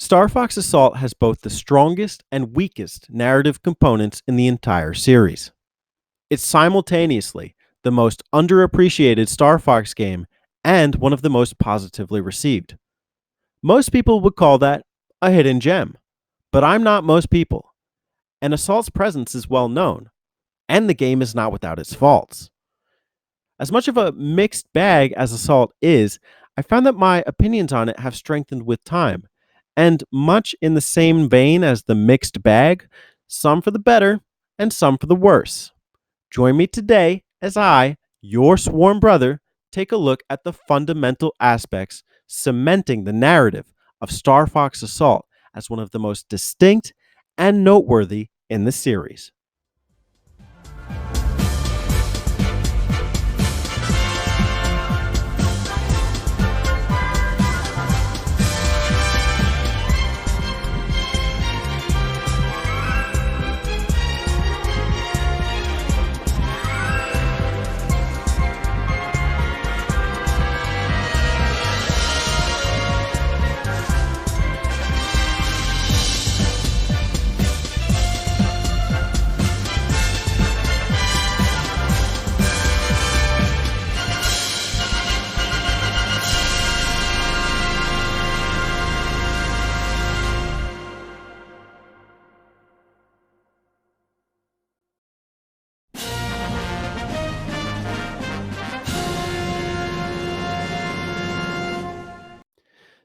Star Fox Assault has both the strongest and weakest narrative components in the entire series. It's simultaneously the most underappreciated Star Fox game and one of the most positively received. Most people would call that a hidden gem, but I'm not most people, and Assault's presence is well known, and the game is not without its faults. As much of a mixed bag as Assault is, I found that my opinions on it have strengthened with time, and much in the same vein as the mixed bag, some for the better and some for the worse. Join me today as I, your sworn brother, take a look at the fundamental aspects cementing the narrative of Star Fox Assault as one of the most distinct and noteworthy in the series.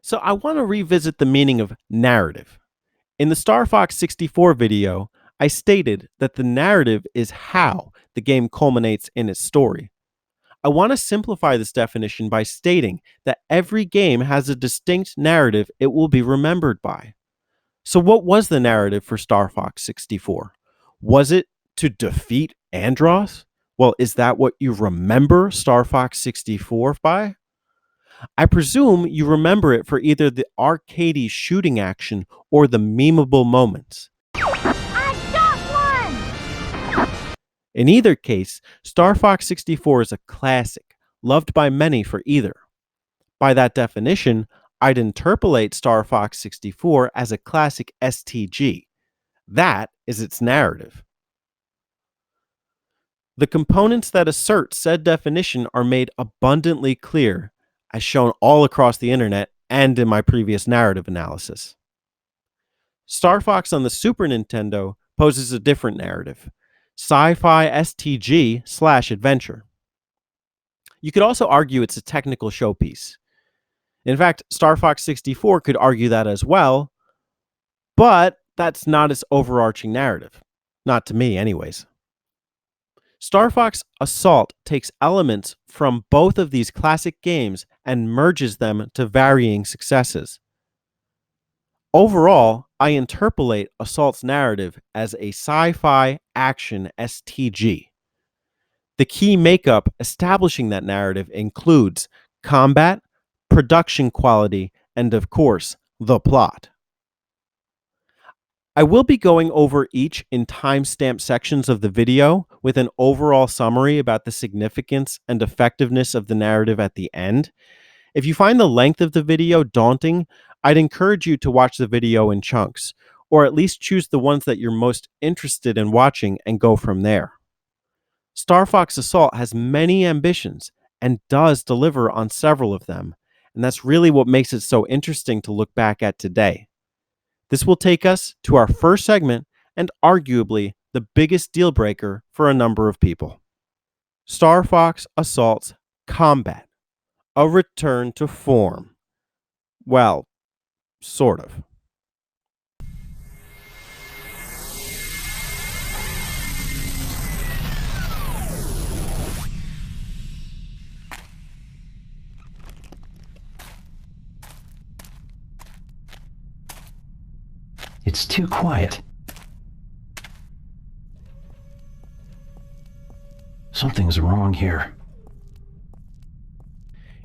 So I want to revisit the meaning of narrative. In the Star Fox 64 video, I stated that the narrative is how the game culminates in its story. I want to simplify this definition by stating that every game has a distinct narrative it will be remembered by. So what was the narrative for Star Fox 64? Was it to defeat Andross? Well, is that what you remember Star Fox 64 by? I presume you remember it for either the arcadey shooting action or the memeable moments. I got one! In either case, Star Fox 64 is a classic, loved by many for either. By that definition, I'd interpolate Star Fox 64 as a classic STG. That is its narrative. The components that assert said definition are made abundantly clear, as shown all across the internet and in my previous narrative analysis. Star Fox on the Super Nintendo poses a different narrative, sci-fi STG/adventure. You could also argue it's a technical showpiece. In fact, Star Fox 64 could argue that as well, but that's not its overarching narrative. Not to me, anyways. Star Fox Assault takes elements from both of these classic games and merges them to varying successes. Overall, I interpolate Assault's narrative as a sci-fi action STG. The key makeup establishing that narrative includes combat, production quality, and of course, the plot. I will be going over each in timestamp sections of the video with an overall summary about the significance and effectiveness of the narrative at the end. If you find the length of the video daunting, I'd encourage you to watch the video in chunks, or at least choose the ones that you're most interested in watching and go from there. Star Fox Assault has many ambitions and does deliver on several of them, and that's really what makes it so interesting to look back at today. This will take us to our first segment and arguably the biggest deal breaker for a number of people. Star Fox Assault's combat. A return to form. Well, sort of. It's too quiet. Something's wrong here.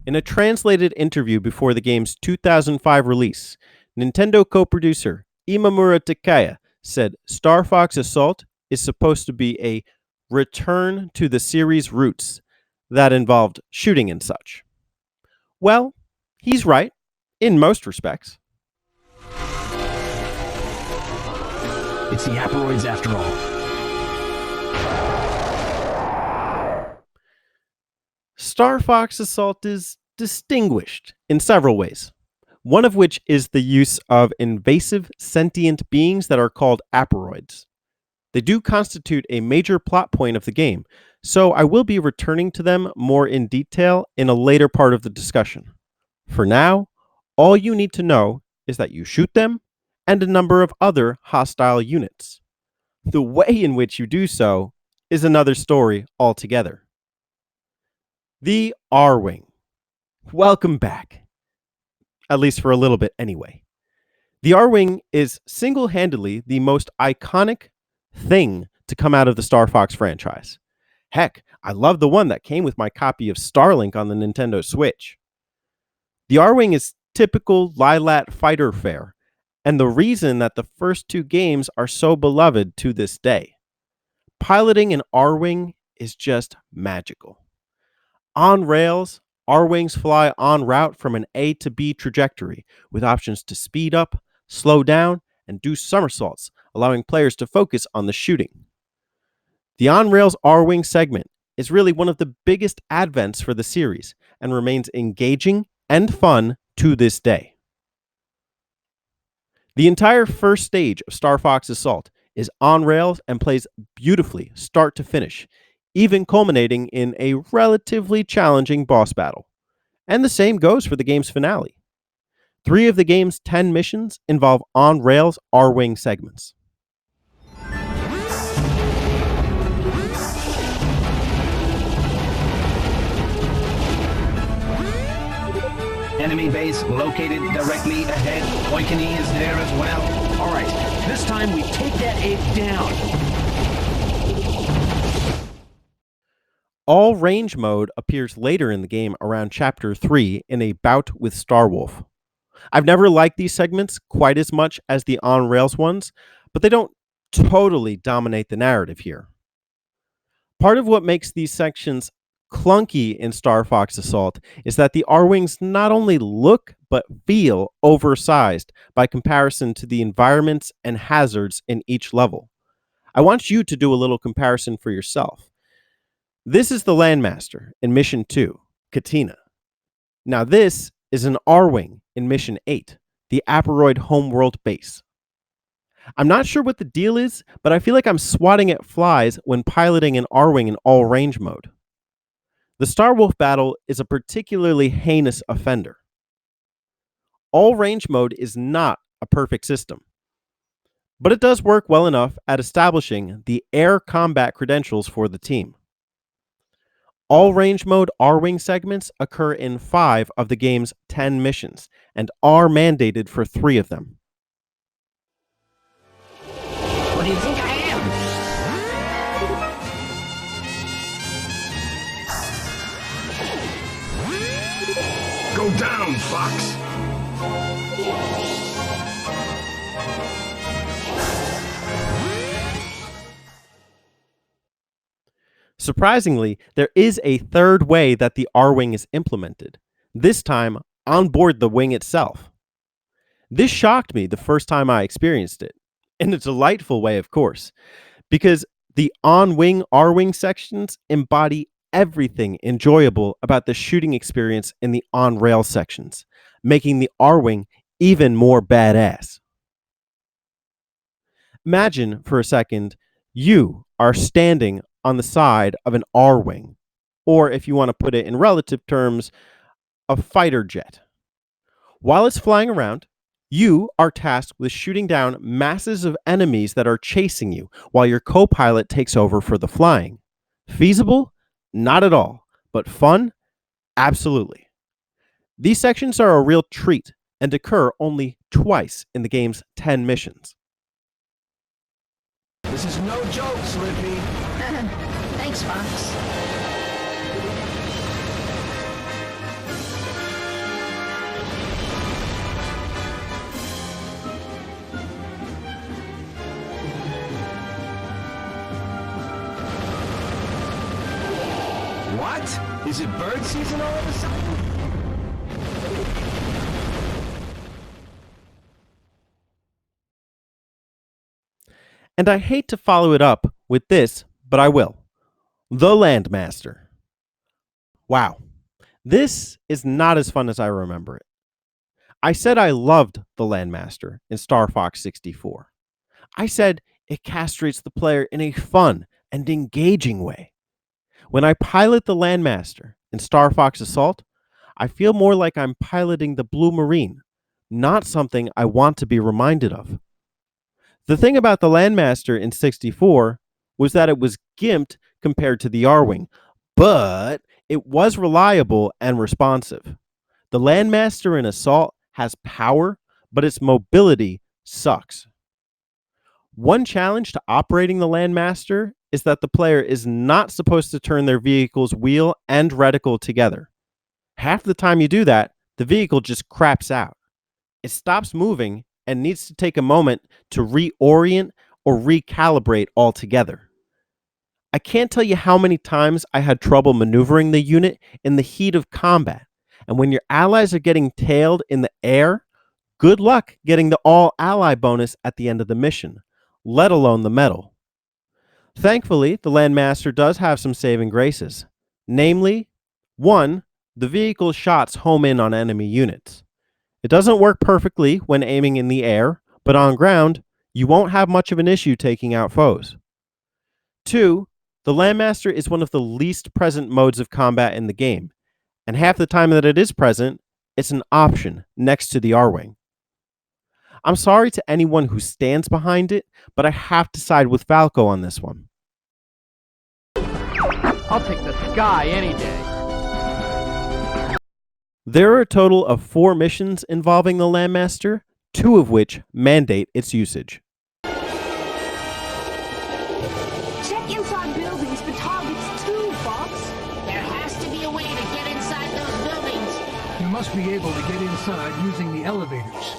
In a translated interview before the game's 2005 release, Nintendo co-producer Imamura Takaya said Star Fox Assault is supposed to be a return to the series' roots that involved shooting and such. Well, he's right, in most respects. It's the Aperoids after all. Star Fox Assault is distinguished in several ways, one of which is the use of invasive sentient beings that are called Aperoids. They do constitute a major plot point of the game, so I will be returning to them more in detail in a later part of the discussion. For now, all you need to know is that you shoot them and a number of other hostile units. The way in which you do so is another story altogether. The R-Wing. Welcome back. At least for a little bit anyway. The R-Wing is single-handedly the most iconic thing to come out of the Star Fox franchise. Heck, I love the one that came with my copy of Starlink on the Nintendo Switch. The R-Wing is typical Lilat fighter fare, and the reason that the first two games are so beloved to this day. Piloting an R-Wing is just magical. On rails, R-Wings fly en route from an A to B trajectory, with options to speed up, slow down, and do somersaults, allowing players to focus on the shooting. The on-rails R-Wing segment is really one of the biggest advents for the series, and remains engaging and fun to this day. The entire first stage of Star Fox Assault is on rails and plays beautifully start to finish, even culminating in a relatively challenging boss battle. And the same goes for the game's finale. 3 of the game's 10 missions involve on-rails R-Wing segments. Enemy base located directly ahead. Oikani is there as well. All right, this time we take that egg down. All range mode appears later in the game around Chapter 3 in a bout with Starwolf. I've never liked these segments quite as much as the on-rails ones, but they don't totally dominate the narrative here. Part of what makes these sections clunky in Star Fox Assault is that the R-Wings not only look but feel oversized by comparison to the environments and hazards in each level. I want you to do a little comparison for yourself. This is the Landmaster in Mission 2, Katina. Now this is an R-Wing in Mission 8, the Aperoid Homeworld Base. I'm not sure what the deal is, but I feel like I'm swatting at flies when piloting an R-Wing in all range mode. The Starwolf battle is a particularly heinous offender. All range mode is not a perfect system, but it does work well enough at establishing the air combat credentials for the team. All range mode R-Wing segments occur in 5 of the game's 10 missions and are mandated for 3 of them. What do you think I am? Go down, Fox! Surprisingly, there is a third way that the R-Wing is implemented, this time on board the wing itself. This shocked me the first time I experienced it, in a delightful way, of course, because the on-wing R-Wing sections embody everything enjoyable about the shooting experience in the on-rail sections, making the R-Wing even more badass. Imagine for a second, you are standing on the side of an R-Wing, or if you want to put it in relative terms, a fighter jet. While it's flying around, you are tasked with shooting down masses of enemies that are chasing you while your co-pilot takes over for the flying. Feasible? Not at all. But fun? Absolutely. These sections are a real treat and occur only twice in the game's 10 missions. This is no joke, Slippy. Thanks, Fox. What? Is it bird season all of a sudden? And I hate to follow it up with this, but I will. The Landmaster. Wow, this is not as fun as I remember it. I said I loved the Landmaster in Star Fox 64. I said it castrates the player in a fun and engaging way. When I pilot the Landmaster in Star Fox Assault, I feel more like I'm piloting the Blue Marine, not something I want to be reminded of. The thing about the Landmaster in 64 was that it was gimped compared to the R-Wing, but it was reliable and responsive. The Landmaster in Assault has power, but its mobility sucks. One challenge to operating the Landmaster is that the player is not supposed to turn their vehicle's wheel and reticle together. Half the time you do that, the vehicle just craps out. It stops moving and needs to take a moment to reorient or recalibrate altogether. I can't tell you how many times I had trouble maneuvering the unit in the heat of combat. And when your allies are getting tailed in the air, good luck getting the all-ally bonus at the end of the mission, let alone the medal. Thankfully, the Landmaster does have some saving graces. Namely, 1, the vehicle's shots home in on enemy units. It doesn't work perfectly when aiming in the air, but on ground, you won't have much of an issue taking out foes. 2, the Landmaster is one of the least present modes of combat in the game, and half the time that it is present, it's an option next to the R-Wing. I'm sorry to anyone who stands behind it, but I have to side with Falco on this one. I'll take the sky any day. There are a total of 4 missions involving the Landmaster, 2 of which mandate its usage. Check inside buildings for targets too, Fox. There has to be a way to get inside those buildings. You must be able to get inside using the elevators.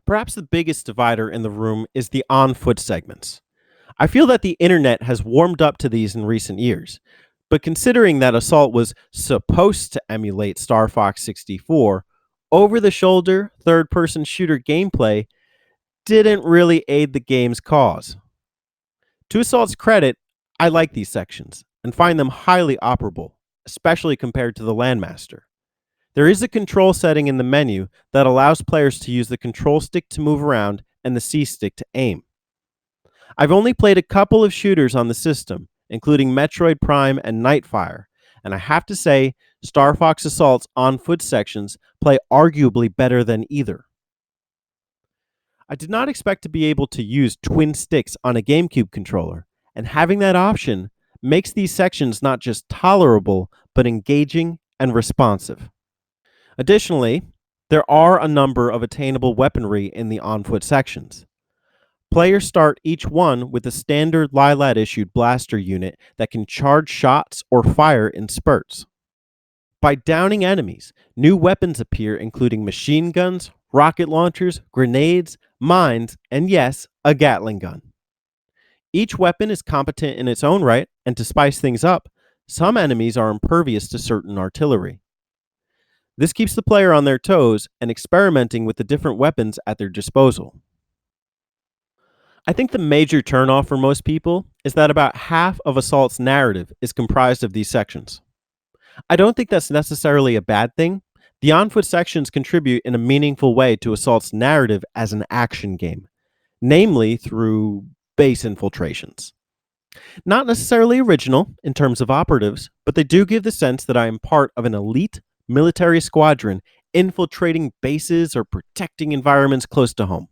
Perhaps the biggest divider in the room is the on-foot segments. I feel that the internet has warmed up to these in recent years, but considering that Assault was supposed to emulate Star Fox 64, over-the-shoulder, third-person shooter gameplay didn't really aid the game's cause. To Assault's credit, I like these sections and find them highly operable, especially compared to the Landmaster. There is a control setting in the menu that allows players to use the control stick to move around and the C stick to aim. I've only played a couple of shooters on the system, including Metroid Prime and Nightfire, and I have to say, Star Fox Assault's on-foot sections play arguably better than either. I did not expect to be able to use twin sticks on a GameCube controller, and having that option makes these sections not just tolerable, but engaging and responsive. Additionally, there are a number of attainable weaponry in the on-foot sections. Players start each one with a standard Lylat-issued blaster unit that can charge shots or fire in spurts. By downing enemies, new weapons appear including machine guns, rocket launchers, grenades, mines, and yes, a Gatling gun. Each weapon is competent in its own right, and to spice things up, some enemies are impervious to certain artillery. This keeps the player on their toes and experimenting with the different weapons at their disposal. I think the major turnoff for most people is that about half of Assault's narrative is comprised of these sections. I don't think that's necessarily a bad thing. The on-foot sections contribute in a meaningful way to Assault's narrative as an action game, namely through base infiltrations. Not necessarily original in terms of operatives, but they do give the sense that I am part of an elite military squadron infiltrating bases or protecting environments close to home.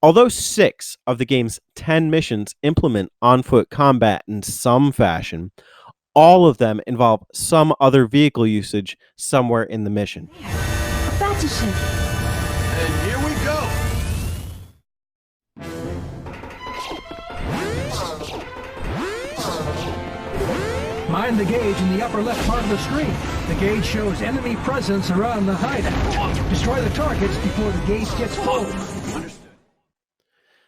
Although 6 of the game's 10 missions implement on-foot combat in some fashion, all of them involve some other vehicle usage somewhere in the mission. That's a ship. And here we go. Mind the gauge in the upper left part of the screen. The gauge shows enemy presence around the hideout. Destroy the targets before the gauge gets full.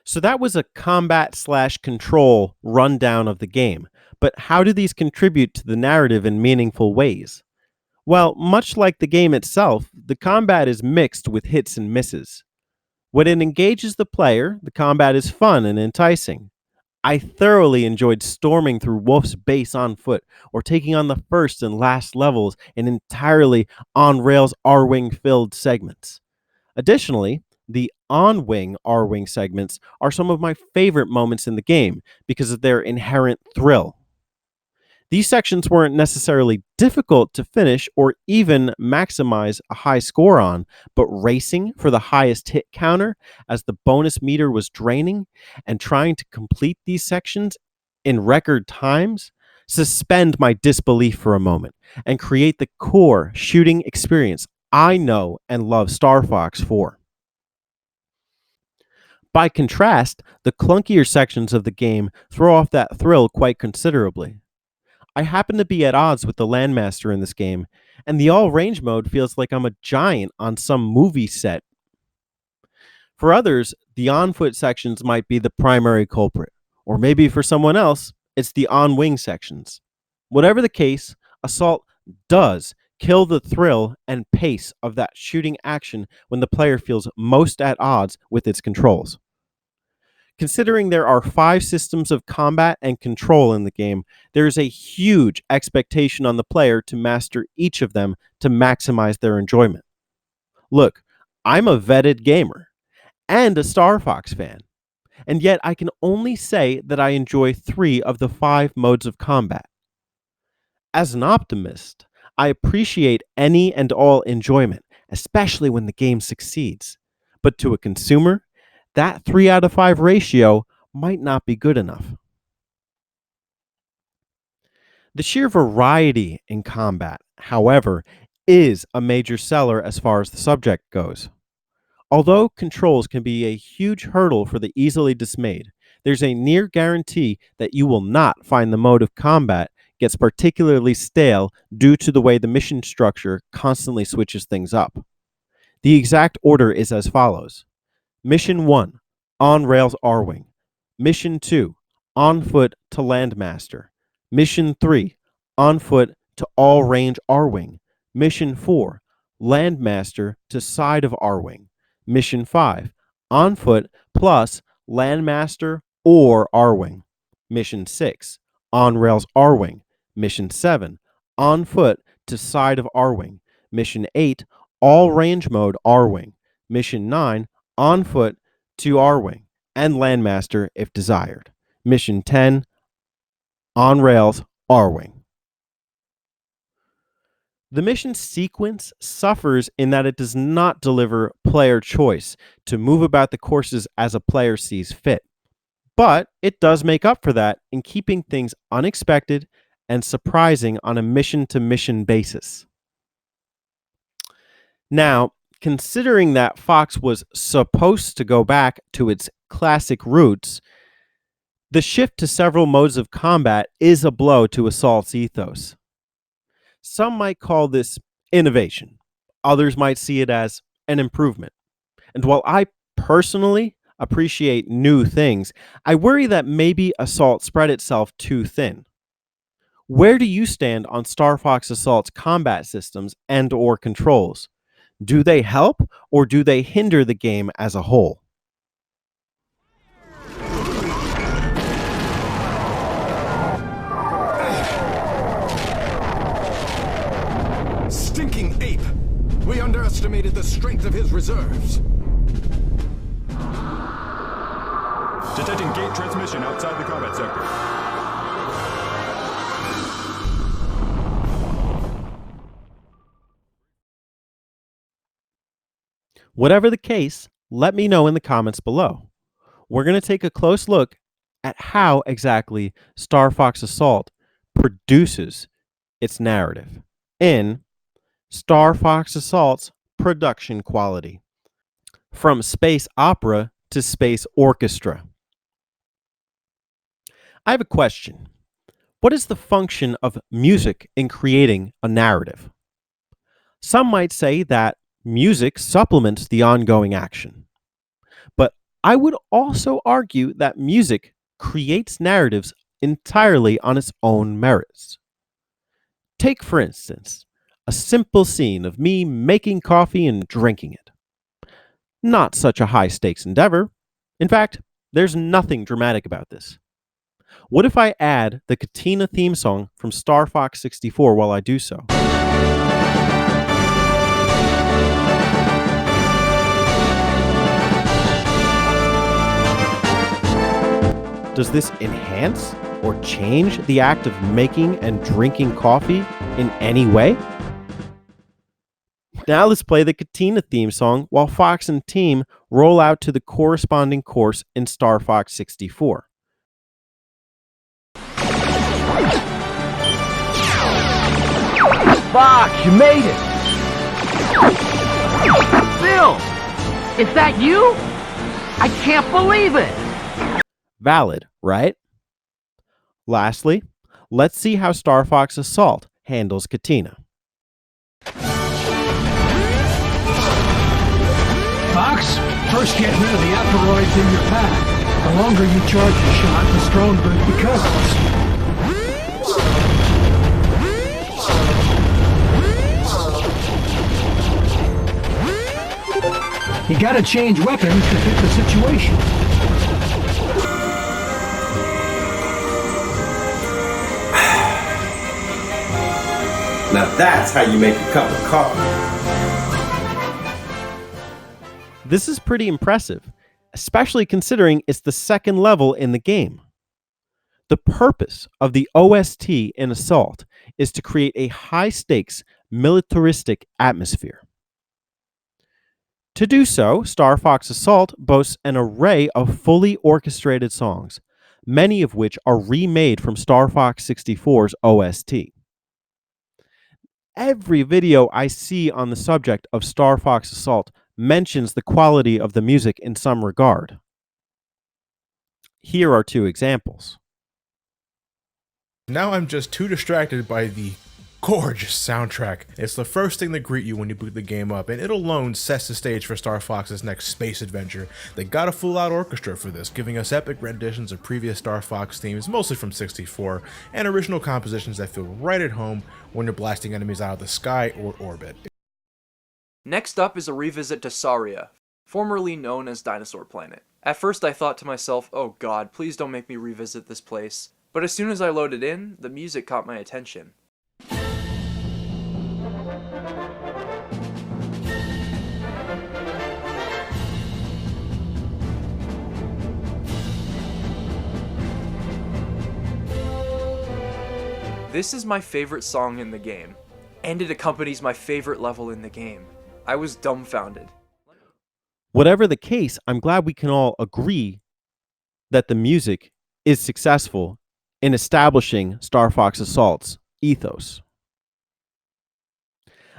So that was a combat/control rundown of the game, but how do these contribute to the narrative in meaningful ways? Well, much like the game itself, the combat is mixed with hits and misses. When it engages the player, the combat is fun and enticing. I thoroughly enjoyed storming through Wolf's base on foot or taking on the first and last levels in entirely on rails R Wing filled segments. Additionally, the on wing R Wing segments are some of my favorite moments in the game because of their inherent thrill. These sections weren't necessarily difficult to finish or even maximize a high score on, but racing for the highest hit counter as the bonus meter was draining and trying to complete these sections in record times suspend my disbelief for a moment and create the core shooting experience I know and love Star Fox for. By contrast, the clunkier sections of the game throw off that thrill quite considerably. I happen to be at odds with the Landmaster in this game, and the all range mode feels like I'm a giant on some movie set. For others, the on foot sections might be the primary culprit, or maybe for someone else, it's the on wing sections. Whatever the case, Assault does kill the thrill and pace of that shooting action when the player feels most at odds with its controls. Considering there are 5 systems of combat and control in the game, there is a huge expectation on the player to master each of them to maximize their enjoyment. Look, I'm a vetted gamer and a Star Fox fan, and yet I can only say that I enjoy 3 of the 5 modes of combat. As an optimist, I appreciate any and all enjoyment, especially when the game succeeds. But to a consumer, that 3 out of 5 ratio might not be good enough. The sheer variety in combat, however, is a major seller as far as the subject goes. Although controls can be a huge hurdle for the easily dismayed, there's a near guarantee that you will not find the mode of combat gets particularly stale due to the way the mission structure constantly switches things up. The exact order is as follows. Mission 1, on rails R Wing. Mission 2, on foot to Landmaster. Mission 3, on foot to all range R Wing. Mission 4, Landmaster to side of R Wing. Mission 5, on foot plus Landmaster or R Wing. Mission 6, on rails R Wing. Mission 7, on foot to side of R Wing. Mission 8, all range mode R Wing. Mission 9, on foot to R Wing and Landmaster if desired. Mission 10, on rails R Wing. The mission sequence suffers in that it does not deliver player choice to move about the courses as a player sees fit, but it does make up for that in keeping things unexpected and surprising on a mission-to-mission basis. Now, considering that Fox was supposed to go back to its classic roots, the shift to several modes of combat is a blow to Assault's ethos. Some might call this innovation. Others might see it as an improvement. And while I personally appreciate new things, I worry that maybe Assault spread itself too thin. Where do you stand on Star Fox Assault's combat systems and or controls? Do they help or do they hinder the game as a whole? Stinking ape! We underestimated the strength of his reserves. Detecting gate transmission outside the combat sector. Whatever the case, let me know in the comments below. We're going to take a close look at how exactly Star Fox Assault produces its narrative in Star Fox Assault's production quality. From space opera to space orchestra. I have a question. What is the function of music in creating a narrative? Some might say that music supplements the ongoing action. But I would also argue that music creates narratives entirely on its own merits. Take, for instance, a simple scene of me making coffee and drinking it. Not such a high stakes endeavor. In fact, there's nothing dramatic about this. What if I add the Katina theme song from Star Fox 64 while I do so? Does this enhance or change the act of making and drinking coffee in any way? Now let's play the Katina theme song while Fox and team roll out to the corresponding course in Star Fox 64. Fox, you made it! Bill! Is that you? I can't believe it! Valid, right? Lastly, let's see how Star Fox Assault handles Katina. Fox, first get rid of the asteroids in your path. The longer you charge your shot, the stronger it becomes. You gotta change weapons to fit the situation. Now that's how you make a cup of coffee. This is pretty impressive, especially considering it's the second level in the game. The purpose of the OST in Assault is to create a high-stakes, militaristic atmosphere. To do so, Star Fox Assault boasts an array of fully orchestrated songs, many of which are remade from Star Fox 64's OST. Every video I see on the subject of Star Fox Assault mentions the quality of the music in some regard. Here are two examples. Now I'm just too distracted by the gorgeous soundtrack. It's the first thing to greet you when you boot the game up, and it alone sets the stage for Star Fox's next space adventure. They got a full-out orchestra for this, giving us epic renditions of previous Star Fox themes, mostly from 64, and original compositions that feel right at home when you're blasting enemies out of the sky or orbit. Next up is a revisit to Saria, formerly known as Dinosaur Planet. At first I thought to myself, oh god, please don't make me revisit this place. But as soon as I loaded in, the music caught my attention. This is my favorite song in the game, and it accompanies my favorite level in the game. I was dumbfounded. Whatever the case, I'm glad we can all agree that the music is successful in establishing Star Fox Assault's ethos.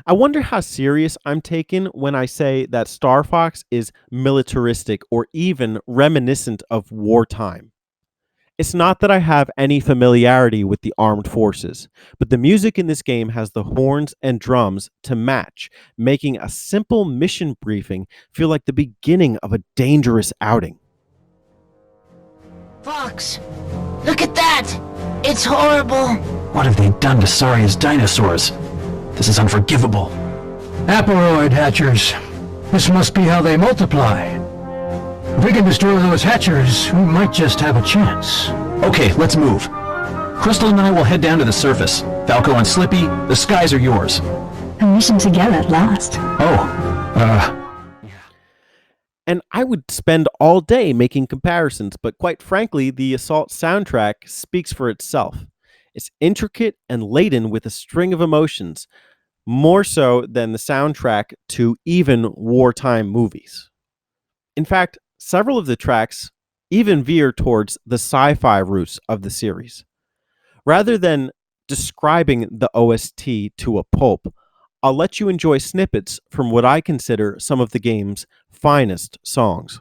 I wonder how serious I'm taken when I say that Star Fox is militaristic or even reminiscent of wartime. It's not that I have any familiarity with the armed forces, but the music in this game has the horns and drums to match, making a simple mission briefing feel like the beginning of a dangerous outing. Fox, look at that! It's horrible! What have they done to Saria's dinosaurs? This is unforgivable. Aporoid hatchers. This must be how they multiply. If we can destroy those hatchers, we might just have a chance. Okay, let's move. Crystal and I will head down to the surface. Falco and Slippy, the skies are yours. A mission together at last. And I would spend all day making comparisons, but quite frankly, the Assault soundtrack speaks for itself. It's intricate and laden with a string of emotions, more so than the soundtrack to even wartime movies. In fact, several of the tracks even veer towards the sci-fi roots of the series. Rather than describing the OST to a pulp, I'll let you enjoy snippets from what I consider some of the game's finest songs.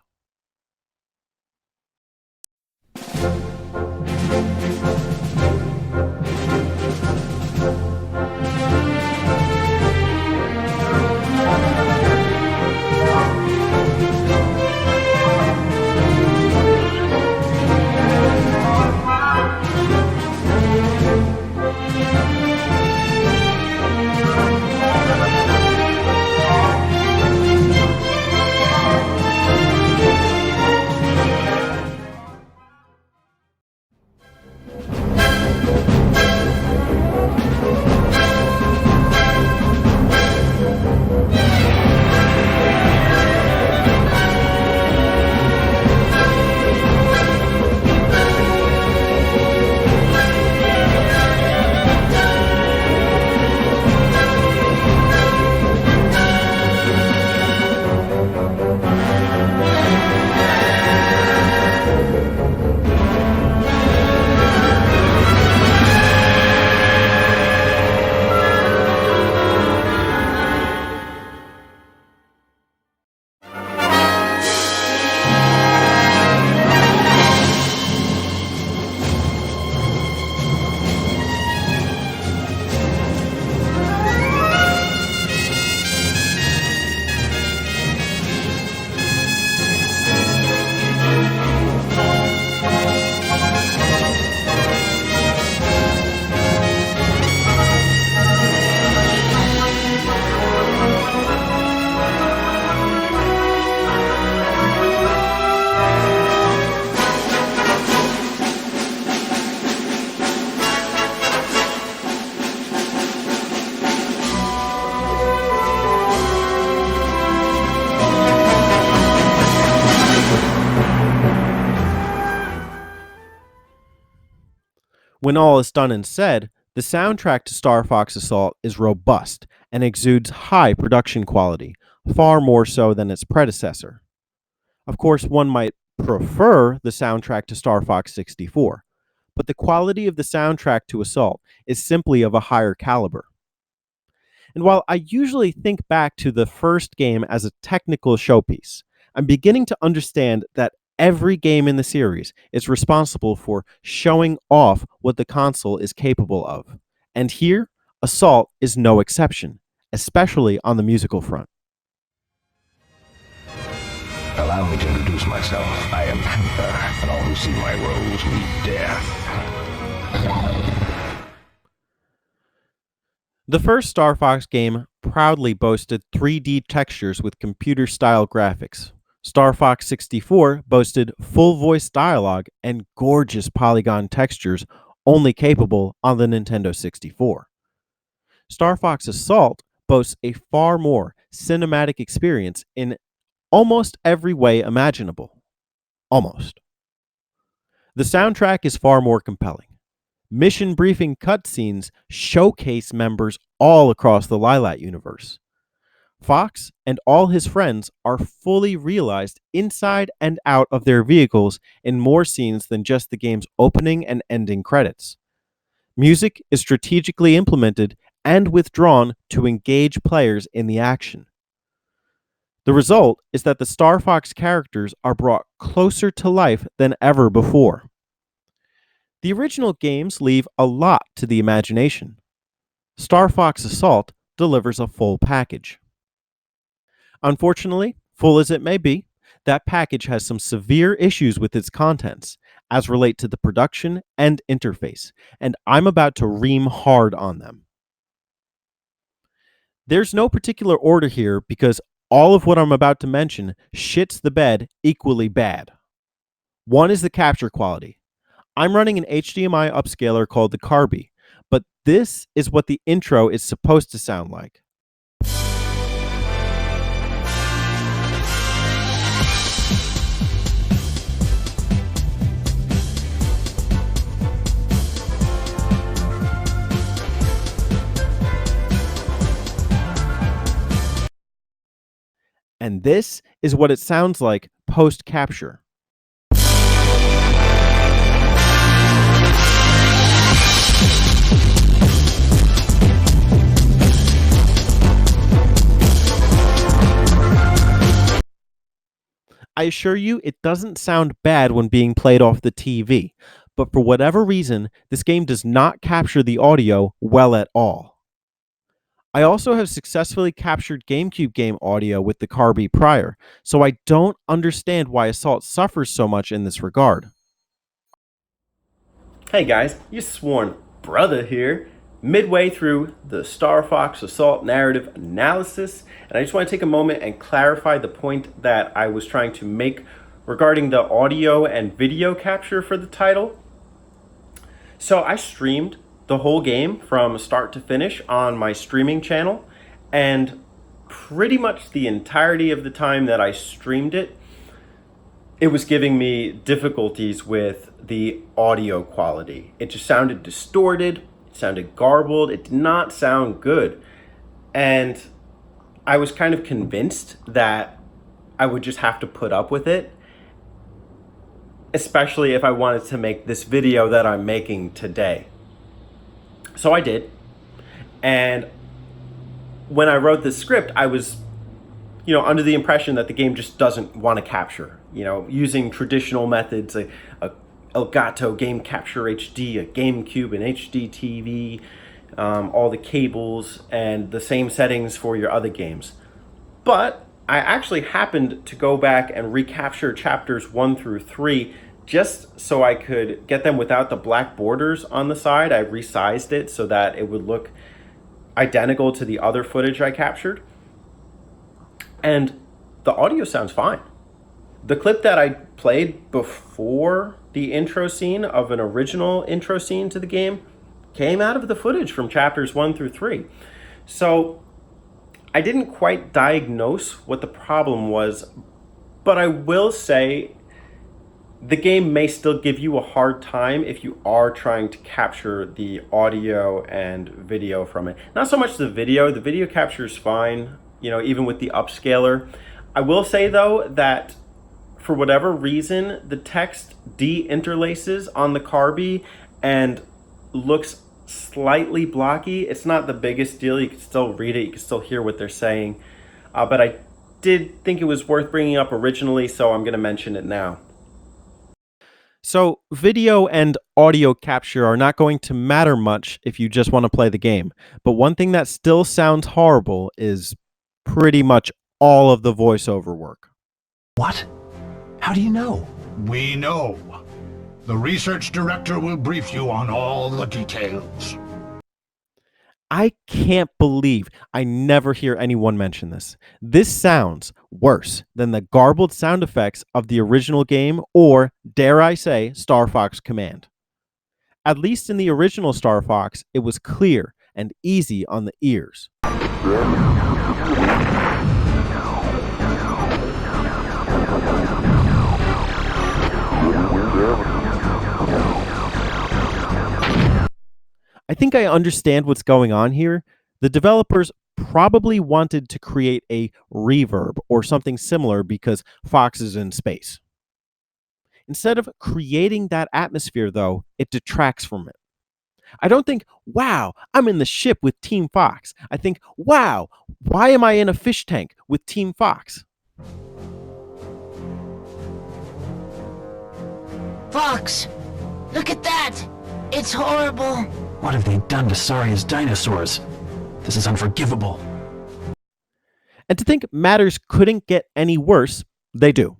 When all is done and said, the soundtrack to Star Fox Assault is robust and exudes high production quality, far more so than its predecessor. Of course, one might prefer the soundtrack to Star Fox 64, but the quality of the soundtrack to Assault is simply of a higher caliber. And while I usually think back to the first game as a technical showpiece, I'm beginning to understand that every game in the series is responsible for showing off what the console is capable of. And here, Assault is no exception, especially on the musical front. Allow me to introduce myself. I am Panther, and all who see my robes meet death. The first Star Fox game proudly boasted 3D textures with computer-style graphics. Star Fox 64 boasted full-voice dialogue and gorgeous polygon textures only capable on the Nintendo 64. Star Fox Assault boasts a far more cinematic experience in almost every way imaginable. Almost. The soundtrack is far more compelling. Mission briefing cutscenes showcase members all across the Lilat universe. Fox and all his friends are fully realized inside and out of their vehicles in more scenes than just the game's opening and ending credits. Music is strategically implemented and withdrawn to engage players in the action. The result is that the Star Fox characters are brought closer to life than ever before. The original games leave a lot to the imagination. Star Fox Assault delivers a full package. Unfortunately, full as it may be, that package has some severe issues with its contents as relate to the production and interface, and I'm about to ream hard on them. There's no particular order here because all of what I'm about to mention shits the bed equally bad. One is the capture quality. I'm running an HDMI upscaler called the Carby, but this is what the intro is supposed to sound like. And this is what it sounds like post-capture. I assure you, it doesn't sound bad when being played off the TV, but for whatever reason, this game does not capture the audio well at all. I also have successfully captured GameCube game audio with the Carby prior, so I don't understand why Assault suffers so much in this regard. Hey guys, your sworn brother here, midway through the Star Fox Assault narrative analysis, and I just want to take a moment and clarify the point that I was trying to make regarding the audio and video capture for the title. So I streamed the whole game from start to finish on my streaming channel, and pretty much the entirety of the time that I streamed it, it was giving me difficulties with the audio quality. It just sounded distorted, it sounded garbled, it did not sound good. And I was kind of convinced that I would just have to put up with it, especially if I wanted to make this video that I'm making today. So I did, and when I wrote this script, I was, under the impression that the game just doesn't want to capture, using traditional methods, a Elgato Game Capture HD, a GameCube, an HD TV, all the cables, and the same settings for your other games. But I actually happened to go back and recapture chapters 1 through 3 just so I could get them without the black borders on the side. I resized it so that it would look identical to the other footage I captured. And the audio sounds fine. The clip that I played before the intro scene of an original intro scene to the game came out of the footage from chapters 1 through 3. So I didn't quite diagnose what the problem was, but I will say The game may still give you a hard time if you are trying to capture the audio and video from it. Not so much the video capture is fine, even with the upscaler. I will say though that for whatever reason, the text de-interlaces on the Carby and looks slightly blocky. It's not the biggest deal. You can still read it. You can still hear what they're saying. But I did think it was worth bringing up originally, so I'm going to mention it now. So video and audio capture are not going to matter much if you just want to play the game. But one thing that still sounds horrible is pretty much all of the voiceover work. What? How do you know? We know. The research director will brief you on all the details. I can't believe I never hear anyone mention this. This sounds worse than the garbled sound effects of the original game or, dare I say, Star Fox Command. At least in the original Star Fox, it was clear and easy on the ears. I think I understand what's going on here. The developers probably wanted to create a reverb or something similar because Fox is in space. Instead of creating that atmosphere, though, it detracts from it. I don't think, wow, I'm in the ship with Team Fox. I think, wow, why am I in a fish tank with Team Fox? Fox, look at that! It's horrible! What have they done to Saria's dinosaurs? This is unforgivable. And to think matters couldn't get any worse, they do.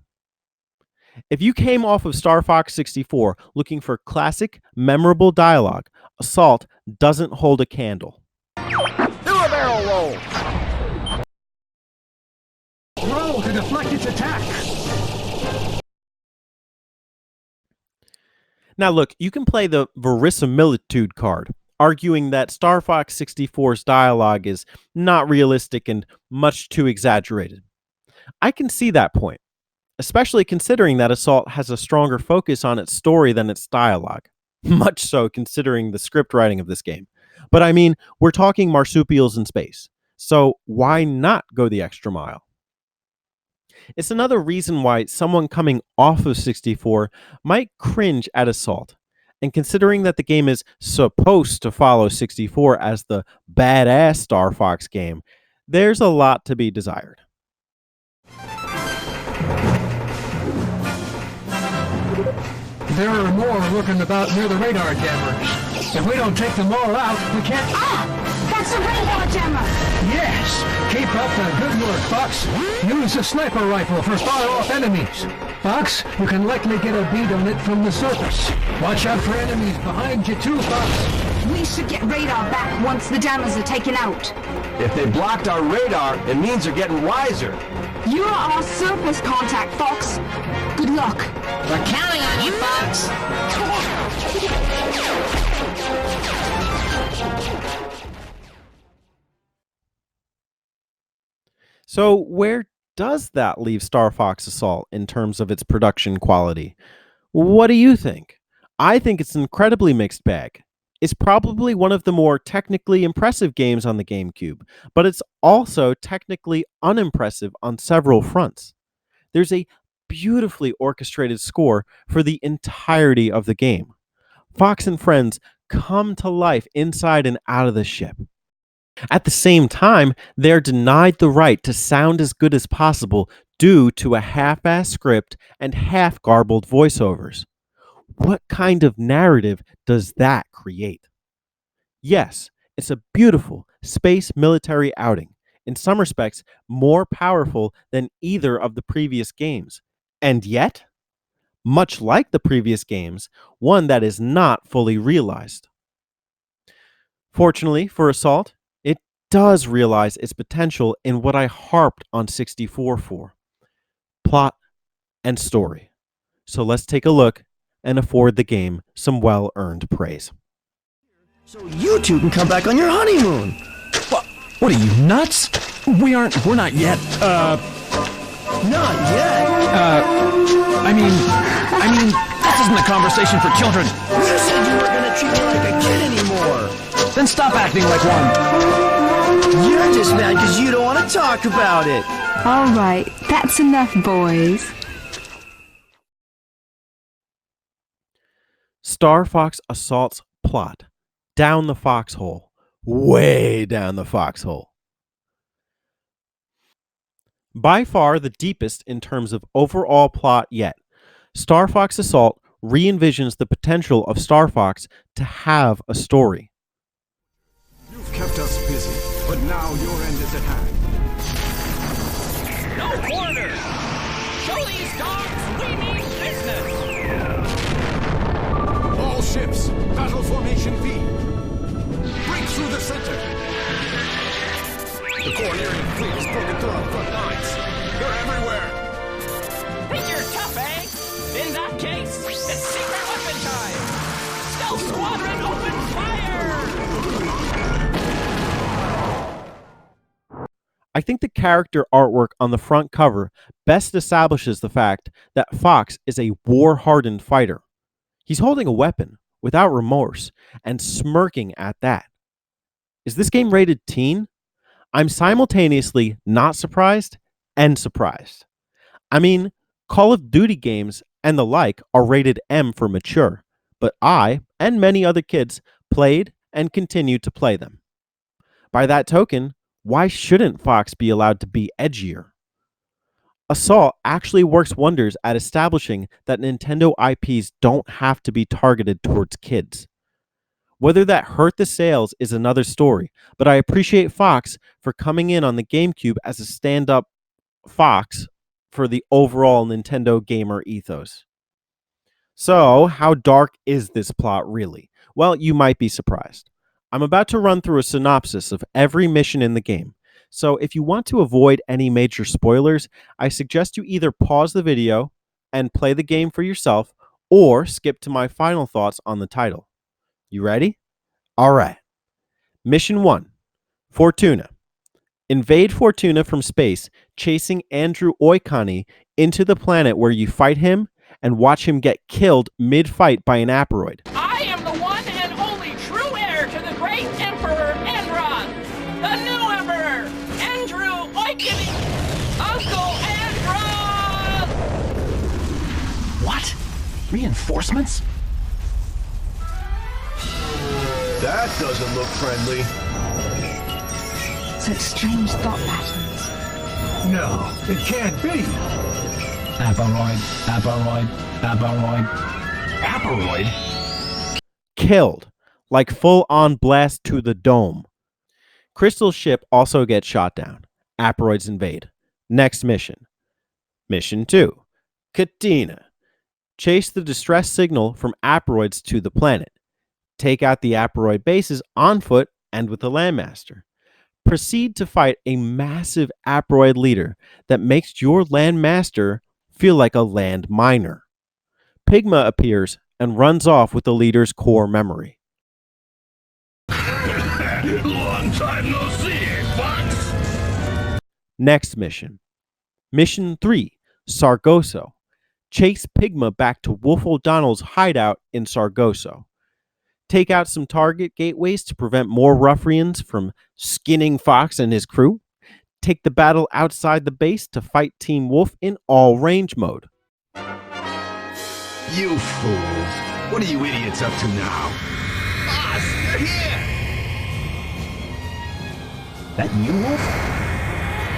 If you came off of Star Fox 64 looking for classic, memorable dialogue, Assault doesn't hold a candle. Do a barrel roll! Roll to deflect its attack! Now look, you can play the verisimilitude card, arguing that Star Fox 64's dialogue is not realistic and much too exaggerated. I can see that point, especially considering that Assault has a stronger focus on its story than its dialogue. Much so considering the script writing of this game. But I mean, we're talking marsupials in space, so why not go the extra mile? It's another reason why someone coming off of 64 might cringe at Assault. And considering that the game is supposed to follow 64 as the badass Star Fox game, there's a lot to be desired. There are more lurking about near the radar jammers. If we don't take them all out, we can't... Ah! That's a radar jammer! Yes! Keep up the good work, Fox. Use a sniper rifle for far-off enemies. Fox, you can likely get a bead on it from the surface. Watch out for enemies behind you too, Fox. We should get radar back once the jammers are taken out. If they blocked our radar, it means they're getting wiser. You're our surface contact, Fox. Good luck. We're counting on you, Fox! So where does that leave Star Fox Assault in terms of its production quality? What do you think? I think it's an incredibly mixed bag. It's probably one of the more technically impressive games on the GameCube, but it's also technically unimpressive on several fronts. There's a beautifully orchestrated score for the entirety of the game. Fox and friends come to life inside and out of the ship. At the same time, they're denied the right to sound as good as possible due to a half-assed script and half-garbled voiceovers. What kind of narrative does that create? Yes, it's a beautiful space military outing, in some respects more powerful than either of the previous games. And yet, much like the previous games, one that is not fully realized. Fortunately for Assault, it does realize its potential in what I harped on 64 for: plot and story. So let's take a look and afford the game some well-earned praise. So you two can come back on your honeymoon. What are you, nuts? We're not yet, Not yet. I I mean, this isn't a conversation for children. You said you weren't gonna treat me like a kid anymore. Then stop acting like one. You're just mad because you don't want to talk about it. All right, that's enough, boys. Star Fox Assault's plot. Down the foxhole. Way down the foxhole. By far the deepest in terms of overall plot yet, Star Fox Assault re-envisions the potential of Star Fox to have a story. You've kept us busy, but now your end is at hand. No quarter! Show these dogs we mean business! All ships, battle formation V. Break through the center. The Cornerian fleet has broken through our front lines. They're everywhere. Think you're tough, eh? In that case, it's secret weapon time! Stealth Squadron, open fire! I think the character artwork on the front cover best establishes the fact that Fox is a war-hardened fighter. He's holding a weapon without remorse and smirking at that. Is this game rated teen? I'm simultaneously not surprised and surprised. I mean, Call of Duty games and the like are rated M for mature, but I and many other kids played and continue to play them. By that token, why shouldn't Fox be allowed to be edgier? Assault actually works wonders at establishing that Nintendo IPs don't have to be targeted towards kids. Whether that hurt the sales is another story, but I appreciate Fox for coming in on the GameCube as a stand-up Fox for the overall Nintendo gamer ethos. So, how dark is this plot really? Well, you might be surprised. I'm about to run through a synopsis of every mission in the game, so if you want to avoid any major spoilers, I suggest you either pause the video and play the game for yourself, or skip to my final thoughts on the title. You ready? Alright. Mission 1. Fortuna. Invade Fortuna from space, chasing Andrew Oikani into the planet where you fight him and watch him get killed mid-fight by an aperoid. I am the one and only true heir to the great Emperor Enron! The new Emperor! Andrew Oikani! Uncle Enron! What? Reinforcements? That doesn't look friendly. Such strange thought patterns. No, it can't be. Aperoid. Aperoid? Killed. Like full-on blast to the dome. Crystal's ship also gets shot down. Aperoids invade. Next mission. Mission 2. Katina. Chase the distress signal from aperoids to the planet. Take out the aperoid bases on foot and with the landmaster. Proceed to fight a massive aperoid leader that makes your landmaster feel like a land miner. Pigma appears and runs off with the leader's core memory. Long time no see, Fox. Next mission. Mission 3. Sargosso. Chase Pigma back to Wolf O'Donnell's hideout in Sargosso. Take out some target gateways to prevent more ruffians from skinning Fox and his crew. Take the battle outside the base to fight Team Wolf in all range mode. You fools. What are you idiots up to now? Boss, you're here! That you, Wolf?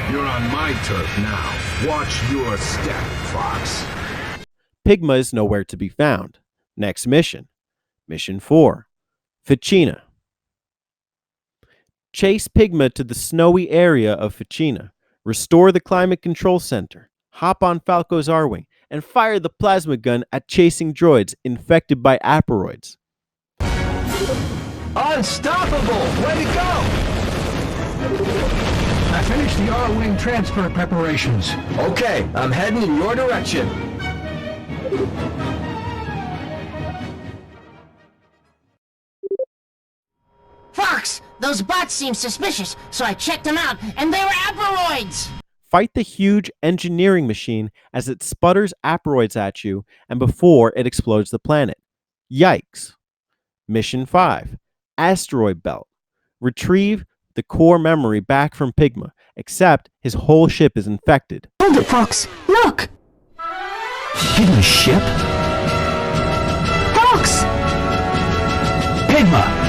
You're on my turf now. Watch your step, Fox. Pigma is nowhere to be found. Next mission. Mission 4. Ficina. Chase Pigma to the snowy area of Ficina. Restore the climate control center. Hop on Falco's R-Wing and fire the plasma gun at chasing droids infected by aperoids. Unstoppable! Way to go! I finished the R-Wing transfer preparations. Okay, I'm heading in your direction. Fox, those bots seem suspicious, so I checked them out, and they were aperoids! Fight the huge engineering machine as it sputters asteroids at you and before it explodes the planet. Yikes. Mission 5. Asteroid Belt. Retrieve the core memory back from Pigma, except his whole ship is infected. Hold it, Fox! Look! Pigma's ship? Fox! Pigma!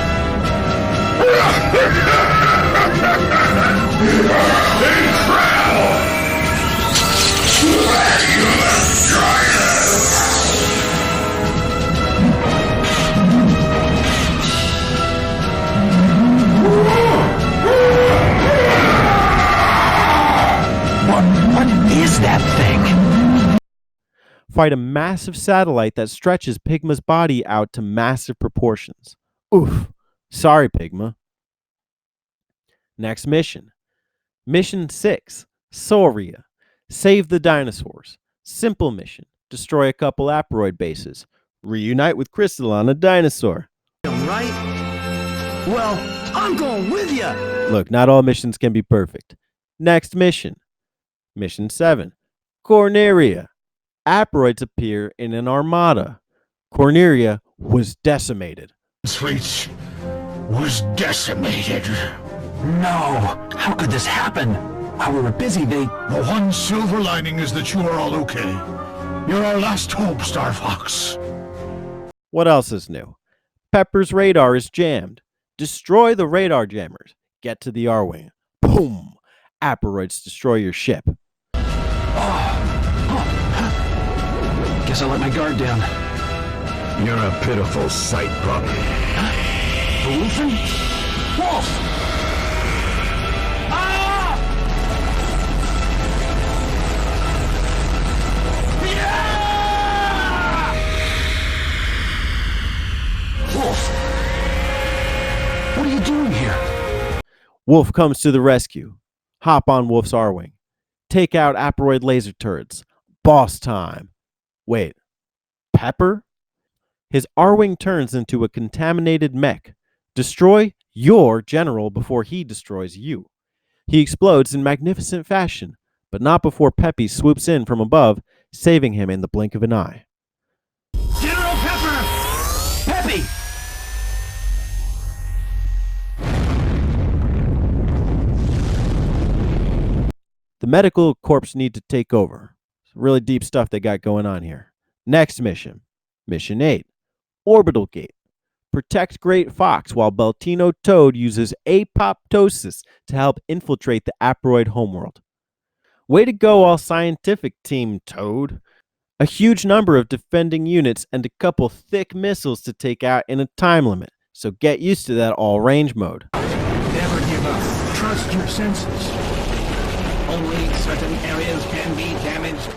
What is that thing? Fight a massive satellite that stretches Pigma's body out to massive proportions. Oof. Sorry, Pigma. Next mission. Mission 6. Soria. Save the dinosaurs. Simple mission. Destroy a couple asteroid bases. Reunite with Crystal on a dinosaur. Right? Well, I'm going with you. Look, not all missions can be perfect. Next mission. Mission 7. Corneria. Asteroids appear in an armada. Corneria was decimated. Fleet was decimated. No! How could this happen? While we were busy, they... The one silver lining is that you are all okay. You're our last hope, Star Fox. What else is new? Pepper's radar is jammed. Destroy the radar jammers. Get to the R-Wing. Boom! Asteroids destroy your ship. Guess I let my guard down. You're a pitiful sight, pup. Wolfen? Wolf! Ah! Yeah! Wolf! What are you doing here? Wolf comes to the rescue. Hop on Wolf's R-Wing. Take out asteroid laser turrets. Boss time. Wait. Pepper? His R-Wing turns into a contaminated mech. Destroy your general before he destroys you. He explodes in magnificent fashion, but not before Peppy swoops in from above, saving him in the blink of an eye. General Pepper! Peppy! The medical corps need to take over. Some really deep stuff they got going on here. Next mission. Mission 8. Orbital Gate. Protect Great Fox while Beltino Toad uses apoptosis to help infiltrate the asteroid homeworld. Way to go, all scientific team, Toad. A huge number of defending units and a couple thick missiles to take out in a time limit, so get used to that all-range mode. Never give up. Trust your senses. Only certain areas can be damaged.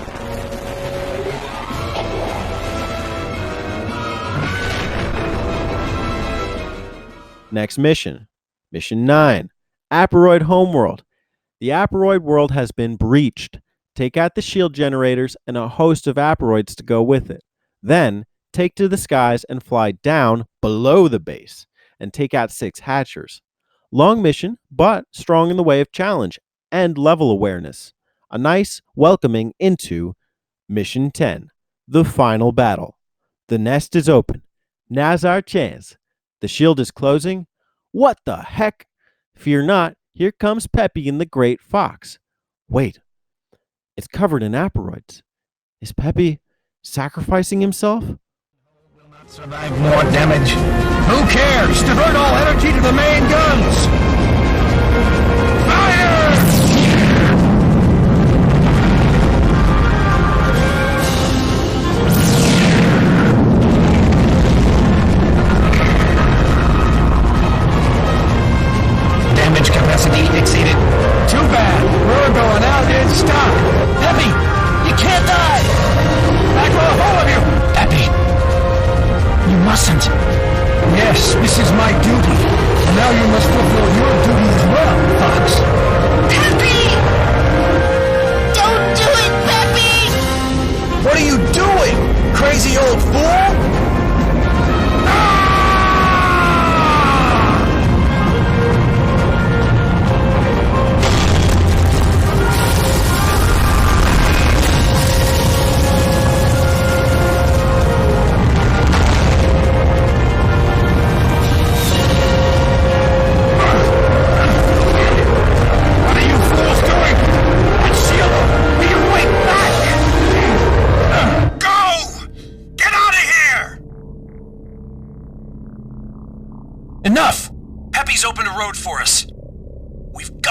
Next mission. Mission 9. Asteroid Homeworld. The asteroid world has been breached. Take out the shield generators and a host of asteroids to go with it. Then, take to the skies and fly down below the base and take out 6 hatchers. Long mission, but strong in the way of challenge and level awareness. A nice welcoming into Mission 10. The final battle. The nest is open. Now's our chance. The shield is closing. What the heck? Fear not, here comes Peppy and the Great Fox. Wait, it's covered in asteroids. Is Peppy sacrificing himself? Will not survive more damage. Who cares? Divert all energy to the main guns! Fire! Capacity exceeded. Too bad. We're going out in style. Peppy, you can't die. Back off, all of you. Peppy, you mustn't. Yes, this is my duty. And now you must fulfill your duty as well, Fox. Peppy! Don't do it, Peppy! What are you doing, crazy old fool?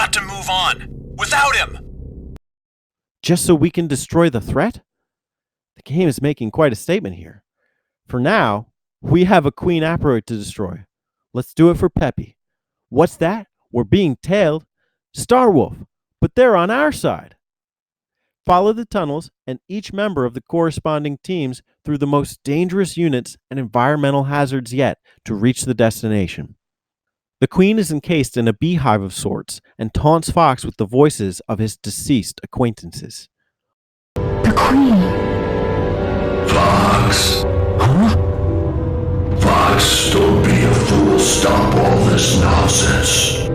got to move on. Without him! Just so we can destroy the threat? The game is making quite a statement here. For now, we have a Queen Aperoid to destroy. Let's do it for Peppy. What's that? We're being tailed? Starwolf, but they're on our side. Follow the tunnels and each member of the corresponding teams through the most dangerous units and environmental hazards yet to reach the destination. The Queen is encased in a beehive of sorts and taunts Fox with the voices of his deceased acquaintances. The Queen. Fox. Huh? Fox, don't be a fool. Stop all this nonsense.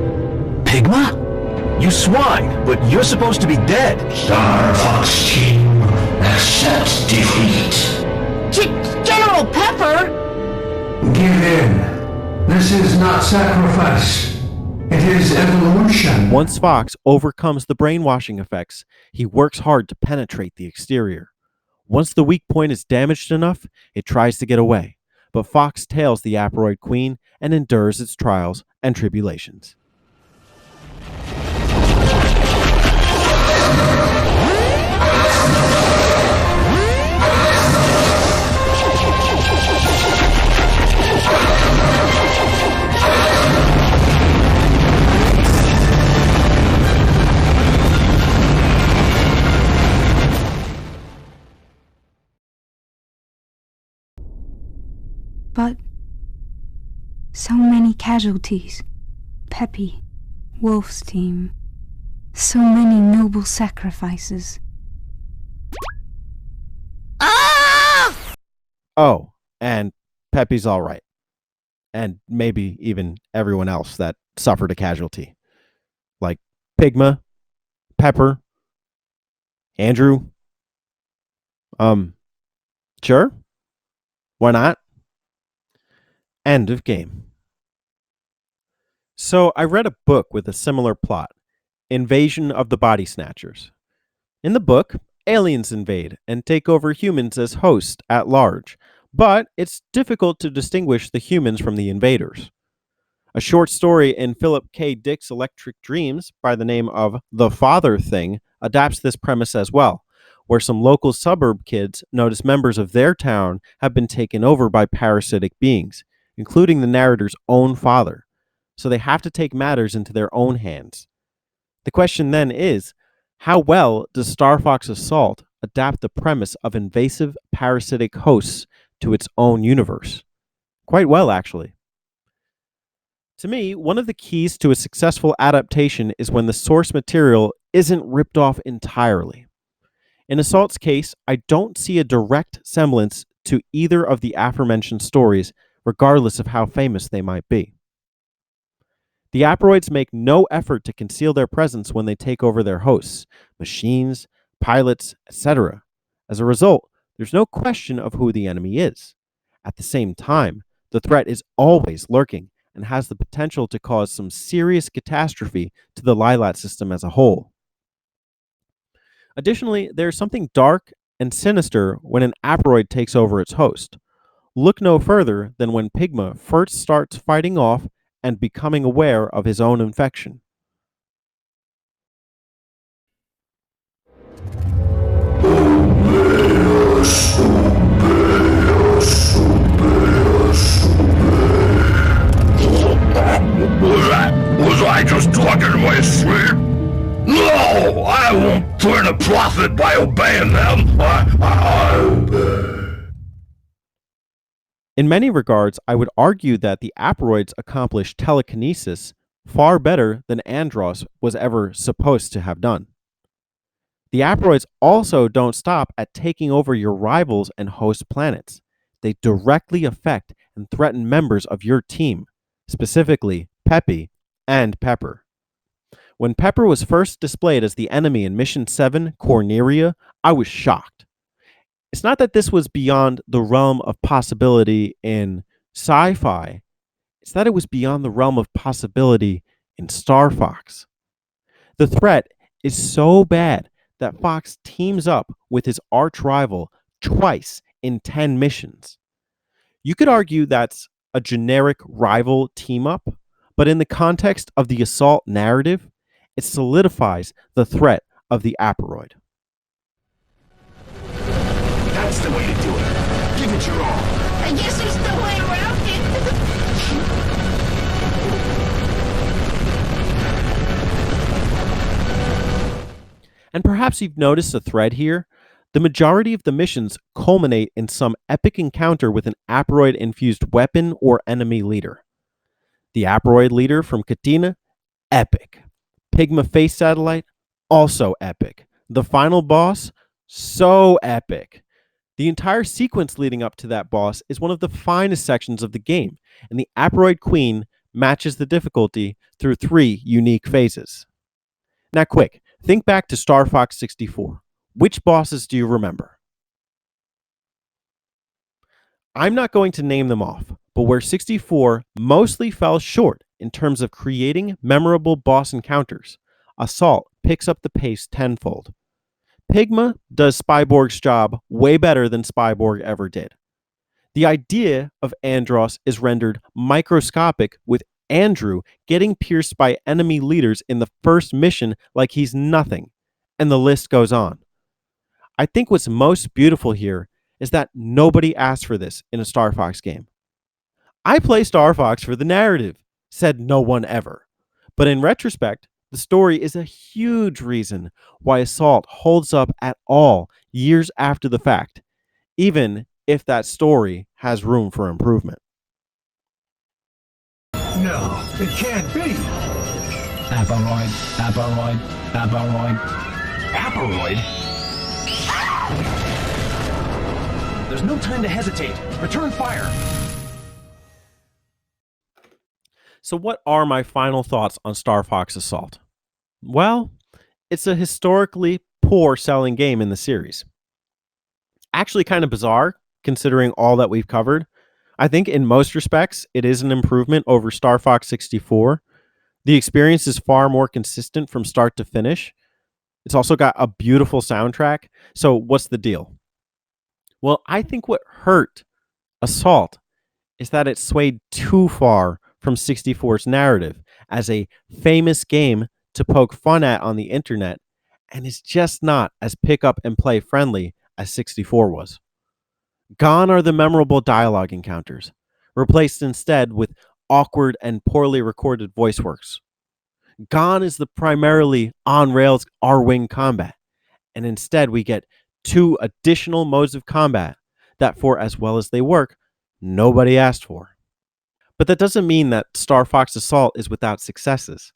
Pigma? You swine, but you're supposed to be dead. Star Fox team, accept defeat. General Pepper? Give in. This is not sacrifice. It is evolution. Once Fox overcomes the brainwashing effects, he works hard to penetrate the exterior. Once the weak point is damaged enough, it tries to get away, but Fox tails the Aperoid Queen and endures its trials and tribulations. But so many casualties. Peppy, Wolf's team. So many noble sacrifices. Oh, and Peppy's all right. And maybe even everyone else that suffered a casualty. Like Pigma, Pepper, Andrew. Sure. Why not? End of game. So I read a book with a similar plot, Invasion of the Body Snatchers. In the book, aliens invade and take over humans as hosts at large, but it's difficult to distinguish the humans from the invaders. A short story in Philip K. Dick's Electric Dreams by the name of The Father Thing adapts this premise as well, where some local suburb kids notice members of their town have been taken over by parasitic beings, including the narrator's own father, so they have to take matters into their own hands. The question then is, how well does Star Fox Assault adapt the premise of invasive parasitic hosts to its own universe? Quite well, actually. To me, one of the keys to a successful adaptation is when the source material isn't ripped off entirely. In Assault's case, I don't see a direct semblance to either of the aforementioned stories, regardless of how famous they might be. The Aperoids make no effort to conceal their presence when they take over their hosts, machines, pilots, etc. As a result, there's no question of who the enemy is. At the same time, the threat is always lurking and has the potential to cause some serious catastrophe to the Lilat system as a whole. Additionally, there's something dark and sinister when an Aperoid takes over its host. Look no further than when Pigma first starts fighting off and becoming aware of his own infection. Was I just talking in my sleep? No, I won't turn a profit by obeying them. I obey. In many regards, I would argue that the Aperoids accomplish telekinesis far better than Andros was ever supposed to have done. The Aperoids also don't stop at taking over your rivals and host planets. They directly affect and threaten members of your team, specifically Peppy and Pepper. When Pepper was first displayed as the enemy in Mission 7, Corneria, I was shocked. It's not that this was beyond the realm of possibility in sci-fi. It's that it was beyond the realm of possibility in Star Fox. The threat is so bad that Fox teams up with his arch rival twice in 10 missions. You could argue that's a generic rival team-up, but in the context of the Assault narrative, It solidifies the threat of the Aperoid. That's the way to do it. Give it your all. I guess there's no way around it. And perhaps you've noticed a thread here. The majority of the missions culminate in some epic encounter with an Aperoid-infused weapon or enemy leader. The Aperoid leader from Katina, epic. Pigma Face Satellite, also epic. The final boss, so epic. The entire sequence leading up to that boss is one of the finest sections of the game, and the Aperoid Queen matches the difficulty through 3 unique phases. Now quick, think back to Star Fox 64. Which bosses do you remember? I'm not going to name them off, but where 64 mostly fell short in terms of creating memorable boss encounters, Assault picks up the pace tenfold. Pigma does Spyborg's job way better than Spyborg ever did. The idea of Andross is rendered microscopic, with Andrew getting pierced by enemy leaders in the first mission like he's nothing, and the list goes on. I think what's most beautiful here is that nobody asked for this in a Star Fox game. I play Star Fox for the narrative, said no one ever. But in retrospect, the story is a huge reason why Assault holds up at all years after the fact, even if that story has room for improvement. No, it can't be. Aperoid, Aperoid, Aperoid. Aperoid? There's no time to hesitate. Return fire. So what are my final thoughts on Star Fox Assault? Well, it's a historically poor selling game in the series. Actually kind of bizarre, considering all that we've covered. I think in most respects, it is an improvement over Star Fox 64. The experience is far more consistent from start to finish. It's also got a beautiful soundtrack. So what's the deal? Well, I think what hurt Assault is that it swayed too far from 64's narrative as a famous game to poke fun at on the internet, and is just not as pick up and play friendly as 64 was. Gone are the memorable dialogue encounters, replaced instead with awkward and poorly recorded voice works. Gone is the primarily on-rails R-Wing combat, and instead we get 2 additional modes of combat that, for as well as they work, nobody asked for. But that doesn't mean that Star Fox Assault is without successes.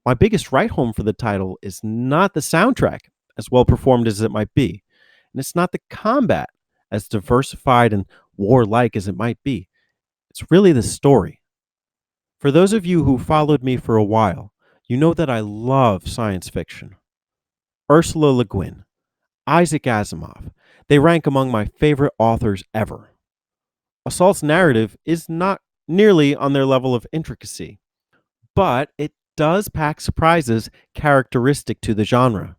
My biggest write home for the title is not the soundtrack, as well performed as it might be, and it's not the combat, as diversified and warlike as it might be. It's really the story. For those of you who followed me for a while, you know that I love science fiction. Ursula Le Guin, Isaac Asimov, they rank among my favorite authors ever. Assault's narrative is not nearly on their level of intricacy, but it does pack surprises characteristic to the genre.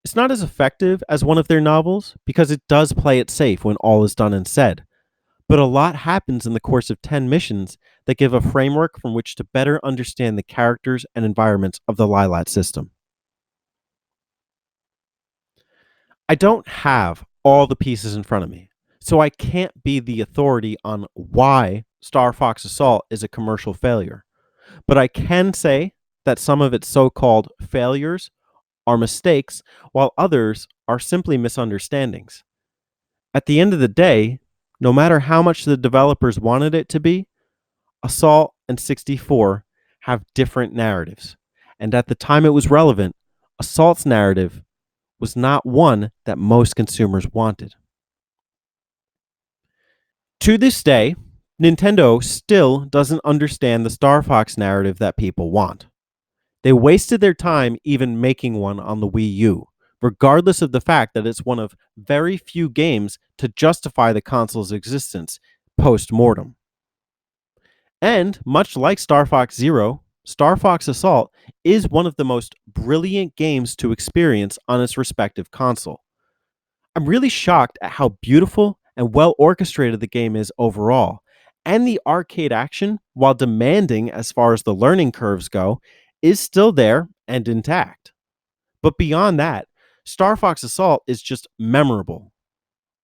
It's not as effective as one of their novels because it does play it safe when all is done and said, but a lot happens in the course of 10 missions that give a framework from which to better understand the characters and environments of the Lylat system. I don't have all the pieces in front of me, so I can't be the authority on why Star Fox Assault is a commercial failure. But I can say that some of its so-called failures are mistakes, while others are simply misunderstandings. At the end of the day, no matter how much the developers wanted it to be, Assault and 64 have different narratives. And at the time it was relevant, Assault's narrative was not one that most consumers wanted. To this day, Nintendo still doesn't understand the Star Fox narrative that people want. They wasted their time even making one on the Wii U, regardless of the fact that it's one of very few games to justify the console's existence post-mortem. And much like Star Fox Zero, Star Fox Assault is one of the most brilliant games to experience on its respective console. I'm really shocked at how beautiful and well orchestrated the game is overall, and the arcade action, while demanding as far as the learning curves go, is still there and intact. But beyond that, Star Fox Assault is just memorable.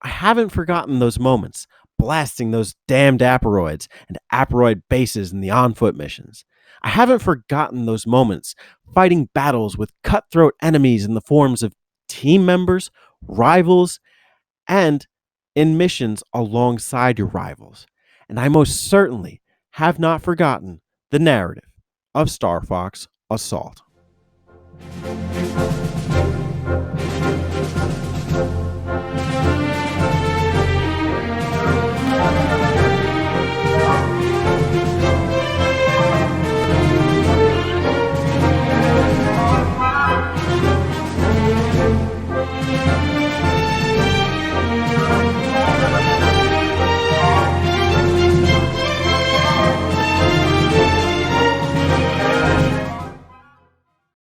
I haven't forgotten those moments, blasting those damned Aperoids and Aperoid bases in the on-foot missions. I haven't forgotten those moments fighting battles with cutthroat enemies in the forms of team members, rivals, and in missions alongside your rivals. And I most certainly have not forgotten the narrative of Star Fox Assault.